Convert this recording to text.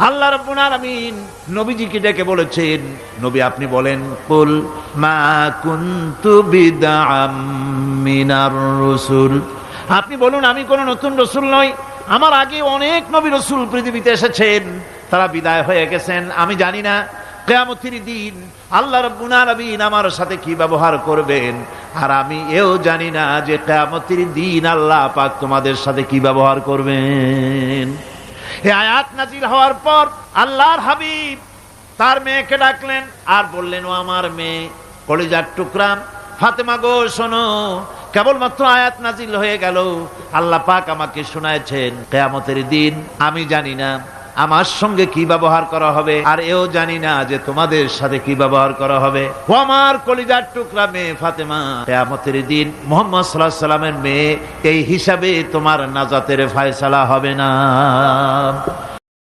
আল্লাহ রাব্বুল আলামিন নবীজিকে ডেকে বলেছেন, নবী আপনি বলেন, কুল মা কুনতু বিদআম মিনার রাসূল, আপনি বলুন আমি কোন নতুন রাসূল নই, আমার আগে অনেক নবী রাসূল পৃথিবীতে এসেছেন, তারা বিদায় হয়ে গেছেন। আমি জানি না কিয়ামতের দিন আল্লাহ রাব্বুল আলামিন আমার সাথে কি ব্যবহার করবেন, আর আমি এও জানি না যে কিয়ামতের দিন আল্লাহ পাক তোমাদের সাথে কি ব্যবহার করবেন। এই আয়াত নাজিল হওয়ার পর আল্লাহর হাবিব তার মেয়েকে ডাকলেন আর বললেন, ও আমার মেয়ে, কলিজার টুকরা ফাতেমা গো, শোনো, কেবলমাত্র আয়াত নাজিল হয়ে গেল, আল্লাহ পাক আমাকে শোনায়ছেন কিয়ামতের দিন আমি জানি না আমার সঙ্গে কি ব্যবহার করা হবে, আর এও জানি না যে তোমাদের সাথে কি ব্যবহার করা হবে। ও আমার কলিজার টুকরা মেয়ে ফাতেমা, কিয়ামতের দিন মুহাম্মদ সাল্লাল্লাহু আলাইহি ওয়াসাল্লামের মেয়ে এই হিসাবে তোমার নাজাতের ফয়সালা হবে না।